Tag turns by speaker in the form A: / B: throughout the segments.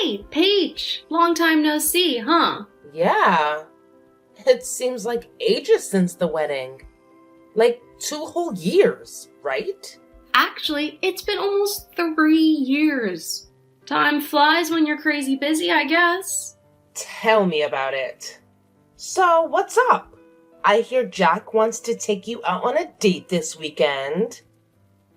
A: Hey, Paige! Long time no see, huh?
B: Yeah, it seems like ages since the wedding. Like 2 whole years, right?
A: Actually, it's been almost 3 years. Time flies when you're crazy busy, I guess.
B: Tell me about it. So, what's up? I hear Jack wants to take you out on a date this weekend,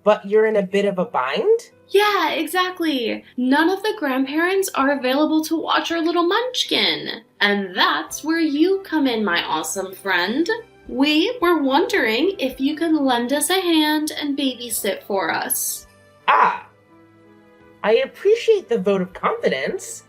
B: but you're in a bit of a bind?
A: Yeah, exactly. None of the grandparents are available to watch our little munchkin. And that's where you come in, my awesome friend. We were wondering if you could lend us a hand and babysit for us.
B: Ah, I appreciate the vote of confidence,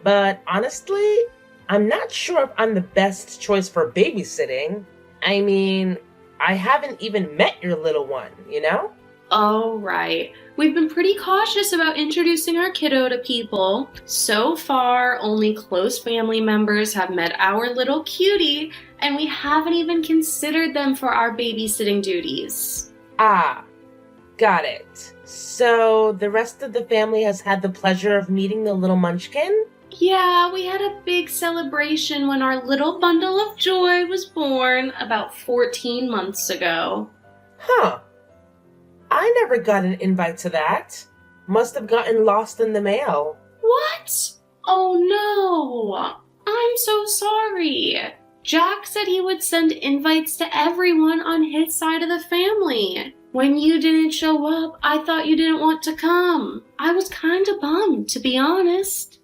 B: but honestly, I'm not sure if I'm the best choice for babysitting. I mean, I haven't even met your little one, you know?
A: Oh, right. We've been pretty cautious about introducing our kiddo to people. So far, only close family members have met our little cutie, and we haven't even considered them for our babysitting duties.
B: Ah, got it. So, the rest of the family has had the pleasure of meeting the little munchkin?
A: Yeah, we had a big celebration when our little bundle of joy was born about 14 months ago.
B: Huh. I never got an invite to that. Must have gotten lost in the mail.
A: What? Oh no! I'm so sorry. Jack said he would send invites to everyone on his side of the family. When you didn't show up, I thought you didn't want to come. I was kind of bummed, to be honest.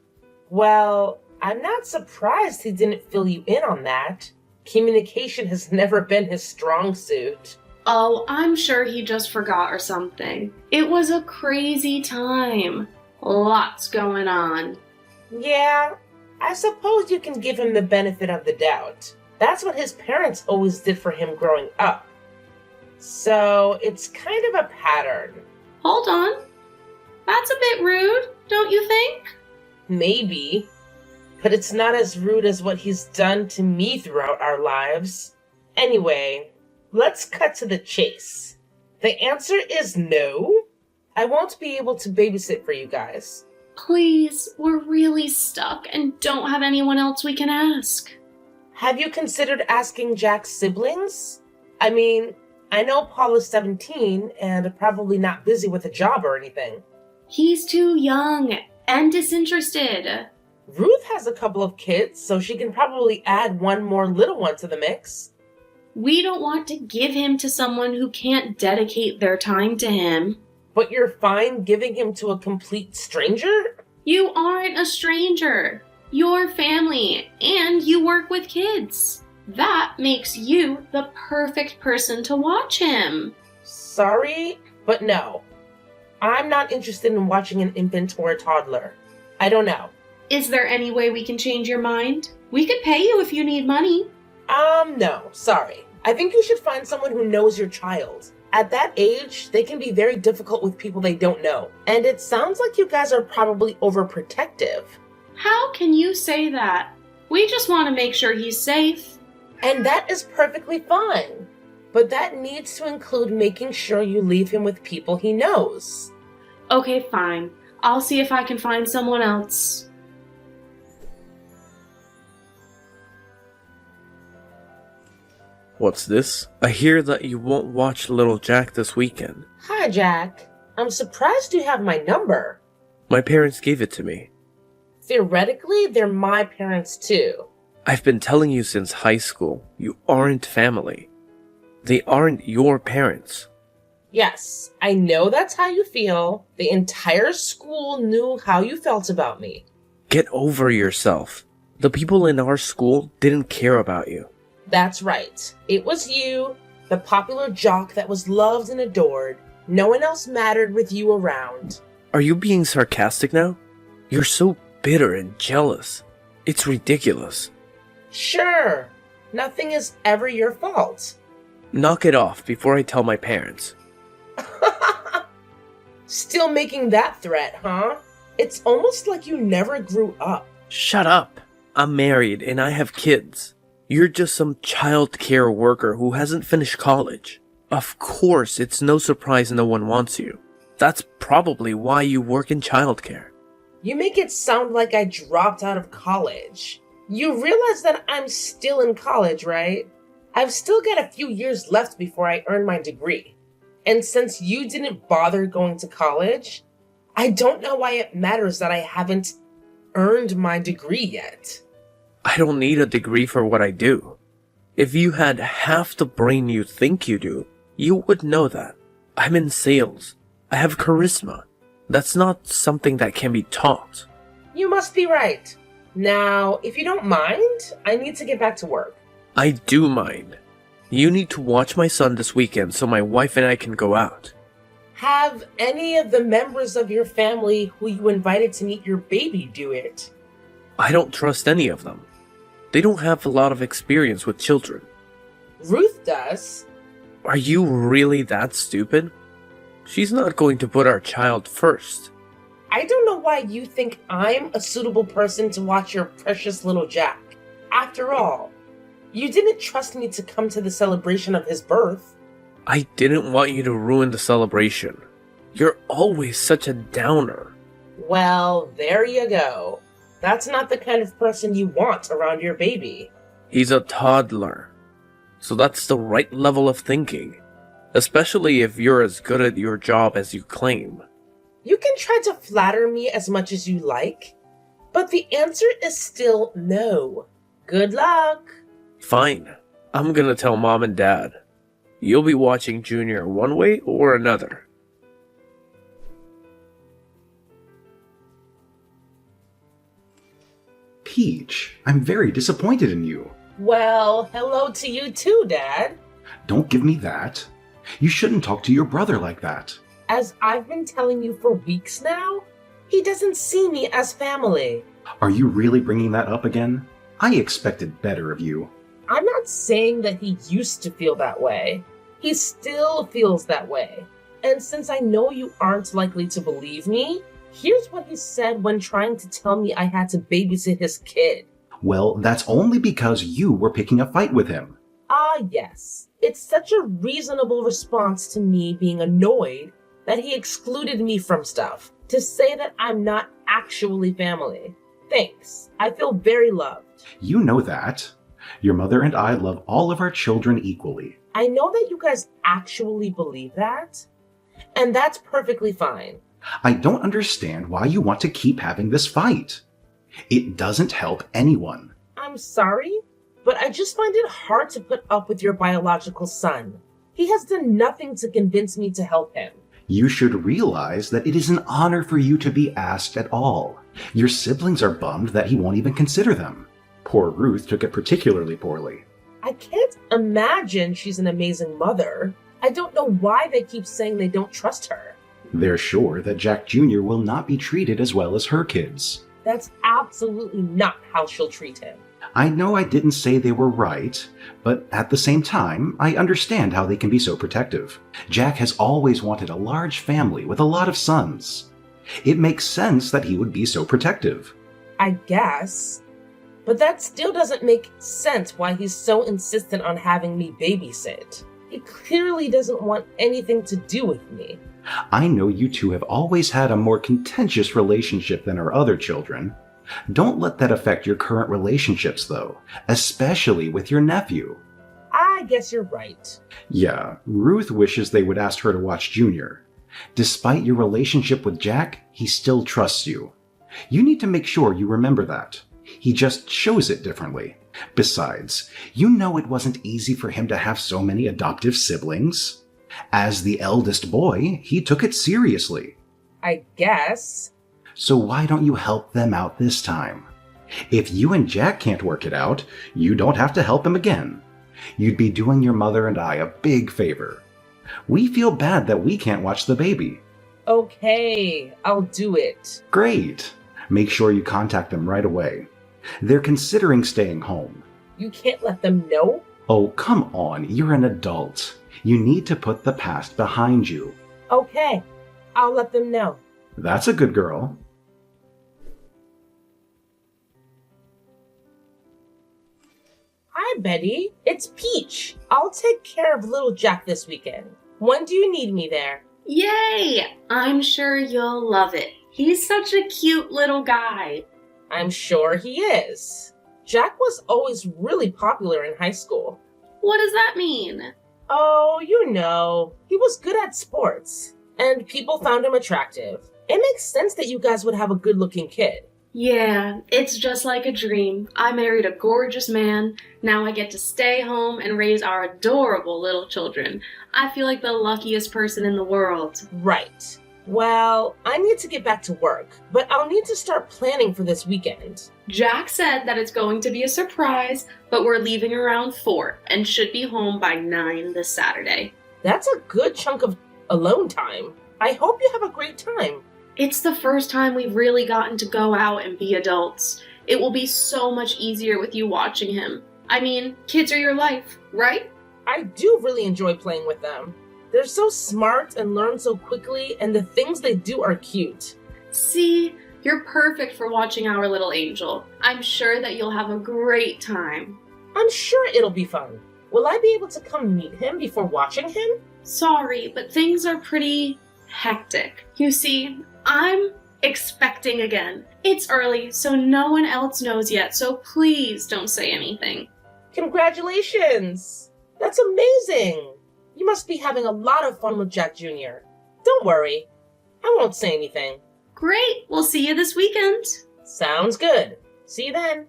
B: Well, I'm not surprised he didn't fill you in on that. Communication has never been his strong suit.
A: Oh, I'm sure he just forgot or something. It was a crazy time. Lots going on.
B: Yeah, I suppose you can give him the benefit of the doubt. That's what his parents always did for him growing up. So, it's kind of a pattern.
A: Hold on. That's a bit rude, don't you think?
B: Maybe. But it's not as rude as what he's done to me throughout our lives. Anyway, let's cut to the chase. The answer is no. I won't be able to babysit for you guys.
A: Please, we're really stuck and don't have anyone else we can ask.
B: Have you considered asking Jack's siblings? I mean, I know Paul is 17 and probably not busy with a job or anything.
A: He's too young and disinterested.
B: Ruth has a couple of kids, so she can probably add one more little one to the mix.
A: We don't want to give him to someone who can't dedicate their time to him.
B: But you're fine giving him to a complete stranger?
A: You aren't a stranger. You're family, and you work with kids. That makes you the perfect person to watch him.
B: Sorry, but no. I'm not interested in watching an infant or a toddler. I don't know.
A: Is there any way we can change your mind? We could pay you if you need money.
B: No, sorry. I think you should find someone who knows your child. At that age, they can be very difficult with people they don't know. And it sounds like you guys are probably overprotective.
A: How can you say that? We just want to make sure he's safe.
B: And that is perfectly fine. But that needs to include making sure you leave him with people he knows.
A: Okay, fine. I'll see if I can find someone else.
C: What's this? I hear that you won't watch Little Jack this weekend.
B: Hi, Jack. I'm surprised you have my number.
C: My parents gave it to me.
B: Theoretically, they're my parents too.
C: I've been telling you since high school, you aren't family. They aren't your parents.
B: Yes, I know that's how you feel. The entire school knew how you felt about me.
C: Get over yourself. The people in our school didn't care about you.
B: That's right. It was you, the popular jock that was loved and adored. No one else mattered with you around.
C: Are you being sarcastic now? You're so bitter and jealous. It's ridiculous.
B: Sure, nothing is ever your fault.
C: Knock it off before I tell my parents.
B: Still making that threat, huh? It's almost like you never grew up.
C: Shut up. I'm married and I have kids. You're just some child care worker who hasn't finished college. Of course, it's no surprise no one wants you. That's probably why you work in childcare.
B: You make it sound like I dropped out of college. You realize that I'm still in college, right? I've still got a few years left before I earn my degree. And since you didn't bother going to college, I don't know why it matters that I haven't earned my degree yet.
C: I don't need a degree for what I do. If you had half the brain you think you do, you would know that. I'm in sales. I have charisma. That's not something that can be taught.
B: You must be right. Now, if you don't mind, I need to get back to work.
C: I do mind. You need to watch my son this weekend so my wife and I can go out.
B: Have any of the members of your family who you invited to meet your baby do it?
C: I don't trust any of them. They don't have a lot of experience with children.
B: Ruth does.
C: Are you really that stupid? She's not going to put our child first.
B: I don't know why you think I'm a suitable person to watch your precious little Jack. After all, you didn't trust me to come to the celebration of his birth.
C: I didn't want you to ruin the celebration. You're always such a downer.
B: Well, there you go. That's not the kind of person you want around your baby.
C: He's a toddler. So that's the right level of thinking. Especially if you're as good at your job as you claim.
B: You can try to flatter me as much as you like, but the answer is still no. Good luck.
C: Fine. I'm gonna tell Mom and Dad. You'll be watching Junior one way or another.
D: Peach, I'm very disappointed in you.
B: Well, hello to you too, Dad.
D: Don't give me that. You shouldn't talk to your brother like that.
B: As I've been telling you for weeks now, he doesn't see me as family.
D: Are you really bringing that up again? I expected better of you.
B: I'm not saying that he used to feel that way. He still feels that way. And since I know you aren't likely to believe me, here's what he said when trying to tell me I had to babysit his kid.
D: Well, that's only because you were picking a fight with him.
B: Ah, yes. It's such a reasonable response to me being annoyed that he excluded me from stuff, to say that I'm not actually family. Thanks. I feel very loved.
D: You know that. Your mother and I love all of our children equally.
B: I know that you guys actually believe that, and that's perfectly fine.
D: I don't understand why you want to keep having this fight. It doesn't help anyone.
B: I'm sorry, but I just find it hard to put up with your biological son. He has done nothing to convince me to help him.
D: You should realize that it is an honor for you to be asked at all. Your siblings are bummed that he won't even consider them. Poor Ruth took it particularly poorly.
B: I can't imagine she's an amazing mother. I don't know why they keep saying they don't trust her.
D: They're sure that Jack Jr. will not be treated as well as her kids.
B: That's absolutely not how she'll treat him.
D: I know I didn't say they were right, but at the same time, I understand how they can be so protective. Jack has always wanted a large family with a lot of sons. It makes sense that he would be so protective.
B: I guess. But that still doesn't make sense why he's so insistent on having me babysit. He clearly doesn't want anything to do with me.
D: I know you two have always had a more contentious relationship than our other children. Don't let that affect your current relationships, though, especially with your nephew.
B: I guess you're right.
D: Yeah, Ruth wishes they would ask her to watch Junior. Despite your relationship with Jack, he still trusts you. You need to make sure you remember that. He just shows it differently. Besides, you know it wasn't easy for him to have so many adoptive siblings. As the eldest boy, he took it seriously.
B: I guess.
D: So why don't you help them out this time? If you and Jack can't work it out, you don't have to help him again. You'd be doing your mother and I a big favor. We feel bad that we can't watch the baby.
B: Okay, I'll do it.
D: Great. Make sure you contact them right away. They're considering staying home.
B: You can't let them know?
D: Oh, come on, you're an adult. You need to put the past behind you.
B: Okay, I'll let them know.
D: That's a good girl.
B: Hi, Betty. It's Peach. I'll take care of little Jack this weekend. When do you need me there?
A: Yay! I'm sure you'll love it. He's such a cute little guy.
B: I'm sure he is. Jack was always really popular in high school.
A: What does that mean?
B: Oh, you know, he was good at sports, and people found him attractive. It makes sense that you guys would have a good-looking kid.
A: Yeah, it's just like a dream. I married a gorgeous man. Now I get to stay home and raise our adorable little children. I feel like the luckiest person in the world.
B: Right. Well, I need to get back to work, but I'll need to start planning for this weekend.
A: Jack said that it's going to be a surprise, but we're leaving around 4 and should be home by 9 this Saturday.
B: That's a good chunk of alone time. I hope you have a great time.
A: It's the first time we've really gotten to go out and be adults. It will be so much easier with you watching him. I mean, kids are your life, right?
B: I do really enjoy playing with them. They're so smart and learn so quickly, and the things they do are cute.
A: See, you're perfect for watching our little angel. I'm sure that you'll have a great time.
B: I'm sure it'll be fun. Will I be able to come meet him before watching him?
A: Sorry, but things are pretty hectic. You see, I'm expecting again. It's early, so no one else knows yet, so please don't say anything.
B: Congratulations! That's amazing! You must be having a lot of fun with Jack Jr. Don't worry, I won't say anything.
A: Great, we'll see you this weekend.
B: Sounds good. See you then.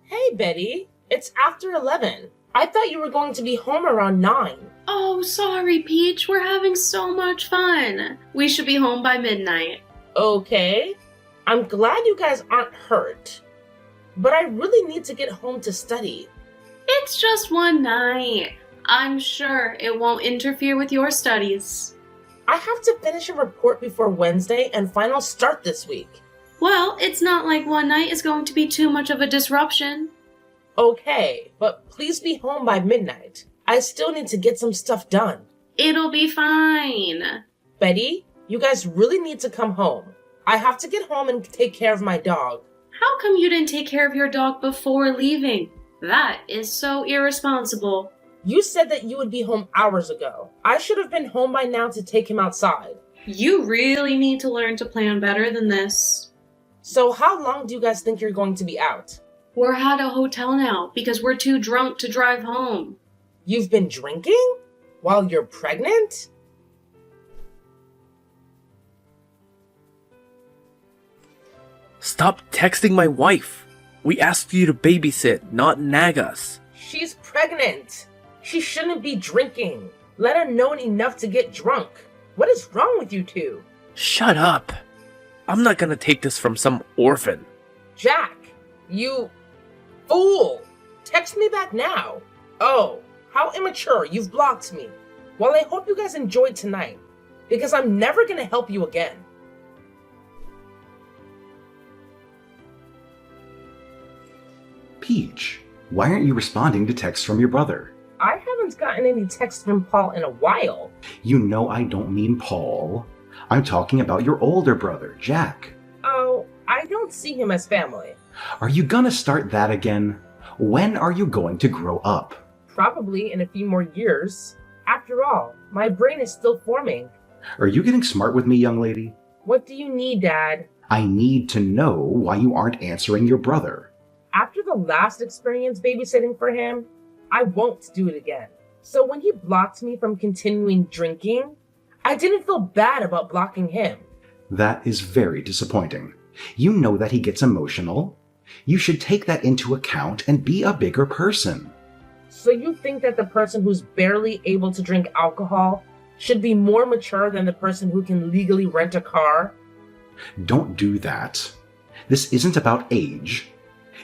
B: Hey, Betty. It's after 11. I thought you were going to be home around 9.
A: Oh, sorry, Peach. We're having so much fun. We should be home by midnight.
B: Okay. I'm glad you guys aren't hurt. But I really need to get home to study.
A: It's just one night. I'm sure it won't interfere with your studies.
B: I have to finish a report before Wednesday and finals start this week.
A: Well, it's not like one night is going to be too much of a disruption.
B: Okay, but please be home by midnight. I still need to get some stuff done.
A: It'll be fine.
B: Betty, you guys really need to come home. I have to get home and take care of my dog.
A: How come you didn't take care of your dog before leaving? That is so irresponsible.
B: You said that you would be home hours ago. I should have been home by now to take him outside.
A: You really need to learn to plan better than this.
B: So how long do you guys think you're going to be out?
A: We're at a hotel now because we're too drunk to drive home.
B: You've been drinking? While you're pregnant?
C: Stop texting my wife. We asked you to babysit, not nag us.
B: She's pregnant. She shouldn't be drinking. Let her know enough to get drunk. What is wrong with you two?
C: Shut up. I'm not gonna take this from some orphan.
B: Jack, you fool! Text me back now. Oh, how immature. You've blocked me. Well, I hope you guys enjoyed tonight, because I'm never gonna help you again.
D: Peach, why aren't you responding to texts from your brother?
B: I haven't gotten any texts from Paul in a while.
D: You know I don't mean Paul. I'm talking about your older brother, Jack.
B: Oh, I don't see him as family.
D: Are you gonna start that again? When are you going to grow up?
B: Probably in a few more years. After all, my brain is still forming.
D: Are you getting smart with me, young lady?
B: What do you need, Dad?
D: I need to know why you aren't answering your brother.
B: After the last experience babysitting for him, I won't do it again. So when he blocked me from continuing drinking, I didn't feel bad about blocking him.
D: That is very disappointing. You know that he gets emotional. You should take that into account and be a bigger person.
B: So you think that the person who's barely able to drink alcohol should be more mature than the person who can legally rent a car?
D: Don't do that. This isn't about age.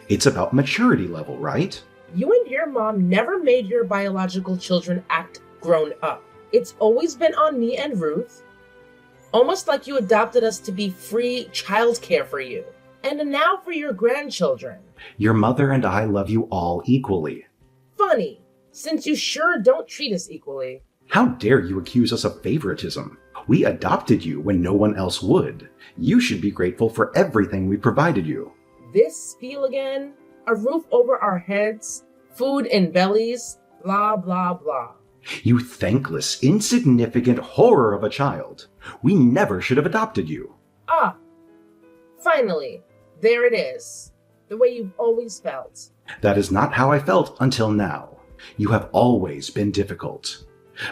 D: It's about maturity level, right?
B: You and your mom never made your biological children act grown up. It's always been on me and Ruth. Almost like you adopted us to be free childcare for you. And now for your grandchildren.
D: Your mother and I love you all equally.
B: Funny, since you sure don't treat us equally.
D: How dare you accuse us of favoritism? We adopted you when no one else would. You should be grateful for everything we provided you.
B: This spiel again? A roof over our heads, food in bellies, blah, blah, blah.
D: You thankless, insignificant horror of a child. We never should have adopted you.
B: Ah, finally, there it is. The way you've always felt.
D: That is not how I felt until now. You have always been difficult.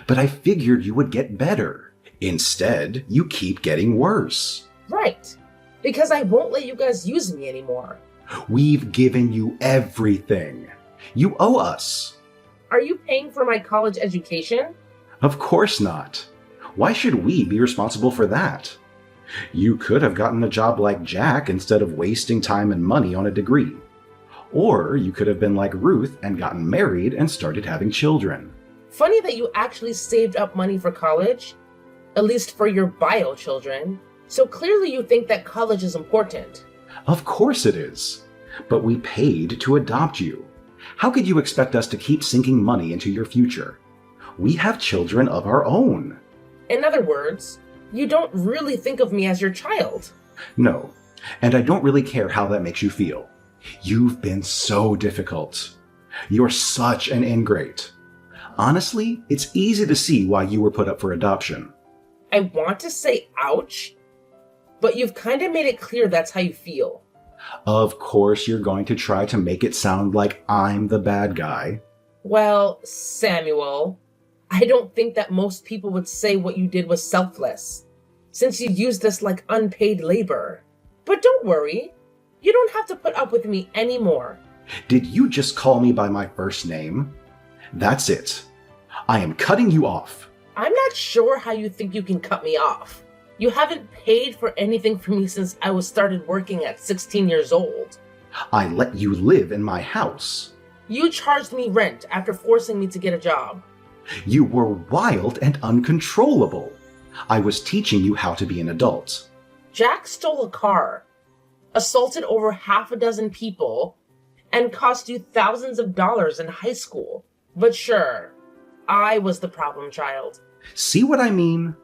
D: But I figured you would get better. Instead, you keep getting worse.
B: Right, because I won't let you guys use me anymore.
D: We've given you everything. You owe us.
B: Are you paying for my college education?
D: Of course not. Why should we be responsible for that? You could have gotten a job like Jack instead of wasting time and money on a degree. Or you could have been like Ruth and gotten married and started having children.
B: Funny that you actually saved up money for college, at least for your bio children. So clearly you think that college is important.
D: Of course it is. But we paid to adopt you. How could you expect us to keep sinking money into your future? We have children of our own.
B: In other words, you don't really think of me as your child.
D: No, and I don't really care how that makes you feel. You've been so difficult. You're such an ingrate. Honestly, it's easy to see why you were put up for adoption.
B: I want to say ouch, but you've kind of made it clear that's how you feel.
D: Of course you're going to try to make it sound like I'm the bad guy.
B: Well, Samuel, I don't think that most people would say what you did was selfless, since you used us like unpaid labor. But don't worry, you don't have to put up with me anymore.
D: Did you just call me by my first name? That's it. I am cutting you off.
B: I'm not sure how you think you can cut me off. You haven't paid for anything for me since I was started working at 16 years old.
D: I let you live in my house.
B: You charged me rent after forcing me to get a job.
D: You were wild and uncontrollable. I was teaching you how to be an adult.
B: Jack stole a car, assaulted over half a dozen people, and cost you thousands of dollars in high school. But sure, I was the problem child.
D: See what I mean?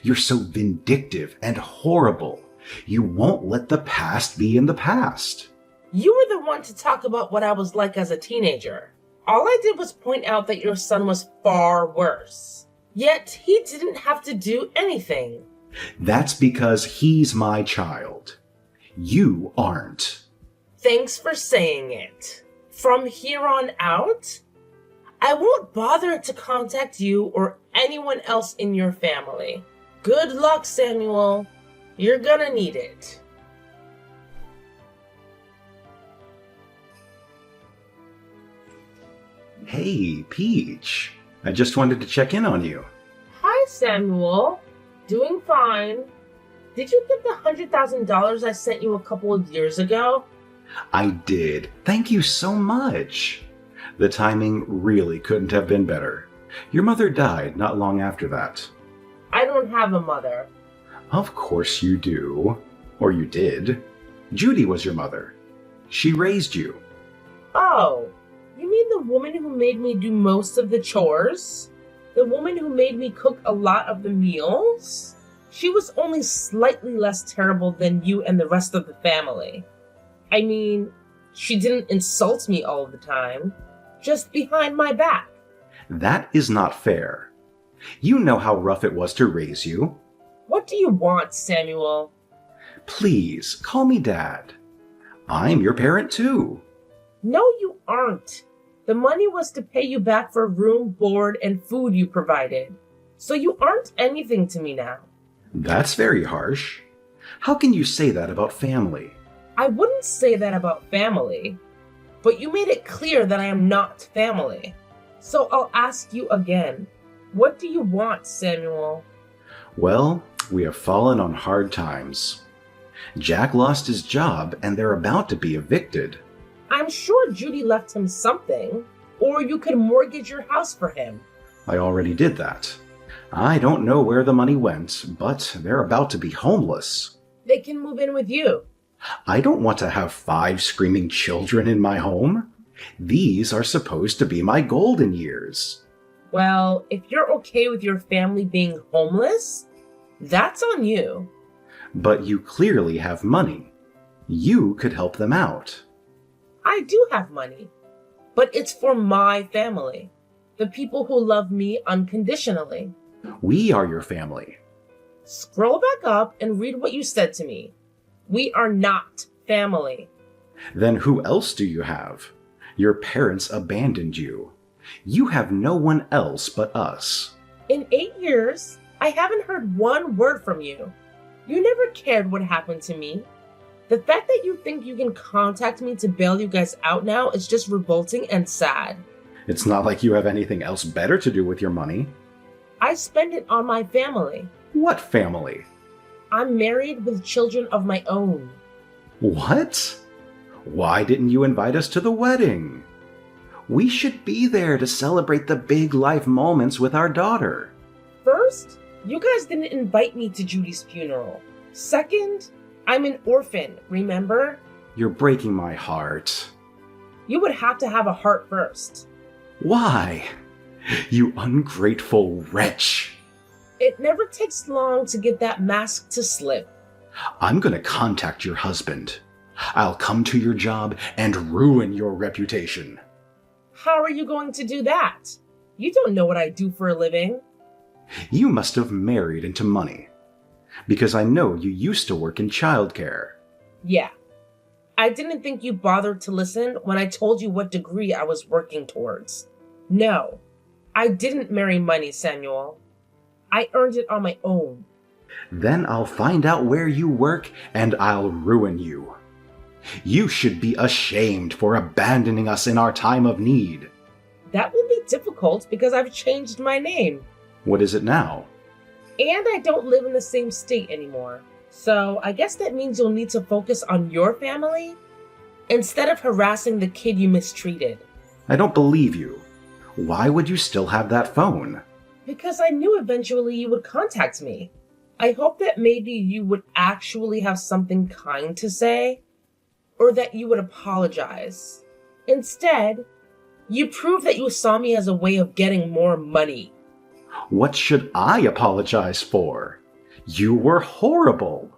D: You're so vindictive and horrible. You won't let the past be in the past.
B: You were the one to talk about what I was like as a teenager. All I did was point out that your son was far worse. Yet he didn't have to do anything.
D: That's because he's my child. You aren't.
B: Thanks for saying it. From here on out, I won't bother to contact you or anyone else in your family. Good luck, Samuel. You're gonna need it.
D: Hey, Peach. I just wanted to check in on you.
B: Hi, Samuel. Doing fine. Did you get the $100,000 I sent you a couple of years ago?
D: I did. Thank you so much. The timing really couldn't have been better. Your mother died not long after that.
B: I don't have a mother.
D: Of course you do. Or you did. Judy was your mother. She raised you.
B: Oh, you mean the woman who made me do most of the chores? The woman who made me cook a lot of the meals? She was only slightly less terrible than you and the rest of the family. I mean, she didn't insult me all the time, just behind my back.
D: That is not fair. You know how rough it was to raise you.
B: What do you want, Samuel?
D: Please, call me Dad. I'm your parent too.
B: No, you aren't. The money was to pay you back for room, board, and food you provided. So you aren't anything to me now.
D: That's very harsh. How can you say that about family?
B: I wouldn't say that about family, but you made it clear that I am not family. So I'll ask you again. What do you want, Samuel?
D: Well, we have fallen on hard times. Jack lost his job and they're about to be evicted.
B: I'm sure Judy left him something, or you could mortgage your house for him.
D: I already did that. I don't know where the money went, but they're about to be homeless.
B: They can move in with you.
D: I don't want to have 5 screaming children in my home. These are supposed to be my golden years.
B: Well, if you're okay with your family being homeless, that's on you.
D: But you clearly have money. You could help them out.
B: I do have money, but it's for my family. The people who love me unconditionally.
D: We are your family.
B: Scroll back up and read what you said to me. We are not family.
D: Then who else do you have? Your parents abandoned you. You have no one else but us.
B: In 8 years, I haven't heard one word from you. You never cared what happened to me. The fact that you think you can contact me to bail you guys out now is just revolting and sad.
D: It's not like you have anything else better to do with your money.
B: I spend it on my family.
D: What family?
B: I'm married with children of my own.
D: What? Why didn't you invite us to the wedding? We should be there to celebrate the big life moments with our daughter.
B: First, you guys didn't invite me to Judy's funeral. Second, I'm an orphan, remember?
D: You're breaking my heart.
B: You would have to have a heart first.
D: Why? You ungrateful wretch.
B: It never takes long to get that mask to slip.
D: I'm gonna contact your husband. I'll come to your job and ruin your reputation.
B: How are you going to do that? You don't know what I do for a living.
D: You must have married into money. Because I know you used to work in childcare.
B: Yeah. I didn't think you bothered to listen when I told you what degree I was working towards. No, I didn't marry money, Samuel. I earned it on my own.
D: Then I'll find out where you work and I'll ruin you. You should be ashamed for abandoning us in our time of need.
B: That will be difficult because I've changed my name.
D: What is it now?
B: And I don't live in the same state anymore. So I guess that means you'll need to focus on your family instead of harassing the kid you mistreated.
D: I don't believe you. Why would you still have that phone?
B: Because I knew eventually you would contact me. I hope that maybe you would actually have something kind to say, or that you would apologize. Instead, you prove that you saw me as a way of getting more money.
D: What should I apologize for? You were horrible.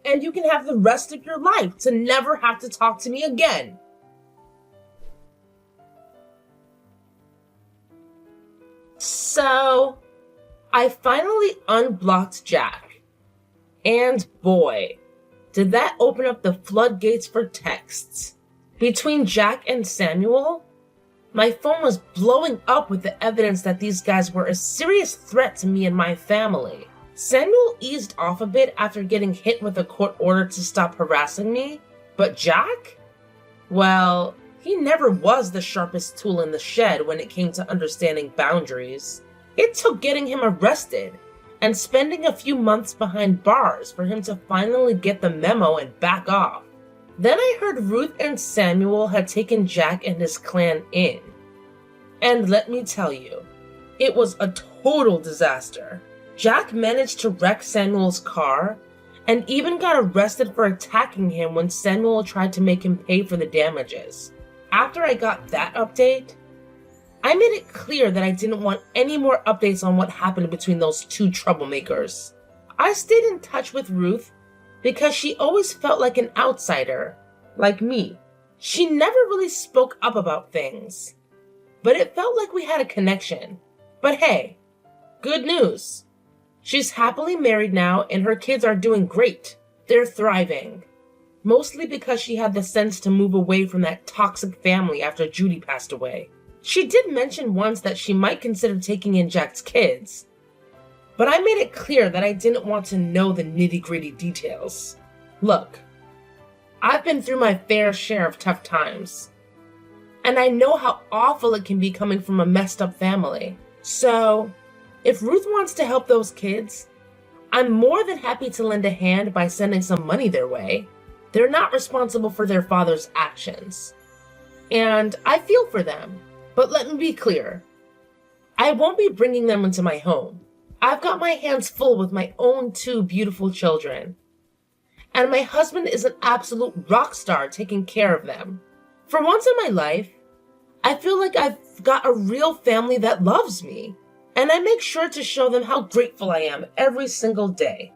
B: And you can have the rest of your life to never have to talk to me again. So, I finally unblocked Jack. And boy, did that open up the floodgates for texts. Between Jack and Samuel, my phone was blowing up with the evidence that these guys were a serious threat to me and my family. Samuel eased off a bit after getting hit with a court order to stop harassing me, but Jack? Well, he never was the sharpest tool in the shed when it came to understanding boundaries. It took getting him arrested and spending a few months behind bars for him to finally get the memo and back off. Then I heard Ruth and Samuel had taken Jack and his clan in. And let me tell you, it was a total disaster. Jack managed to wreck Samuel's car and even got arrested for attacking him when Samuel tried to make him pay for the damages. After I got that update, I made it clear that I didn't want any more updates on what happened between those two troublemakers. I stayed in touch with Ruth because she always felt like an outsider, like me. She never really spoke up about things, but it felt like we had a connection. But hey, good news. She's happily married now and her kids are doing great. They're thriving. Mostly because she had the sense to move away from that toxic family after Judy passed away. She did mention once that she might consider taking in Jack's kids, but I made it clear that I didn't want to know the nitty-gritty details. Look, I've been through my fair share of tough times, and I know how awful it can be coming from a messed up family. So, if Ruth wants to help those kids, I'm more than happy to lend a hand by sending some money their way. They're not responsible for their father's actions, and I feel for them. But let me be clear, I won't be bringing them into my home. I've got my hands full with my own 2 beautiful children. And my husband is an absolute rock star taking care of them. For once in my life, I feel like I've got a real family that loves me. And I make sure to show them how grateful I am every single day.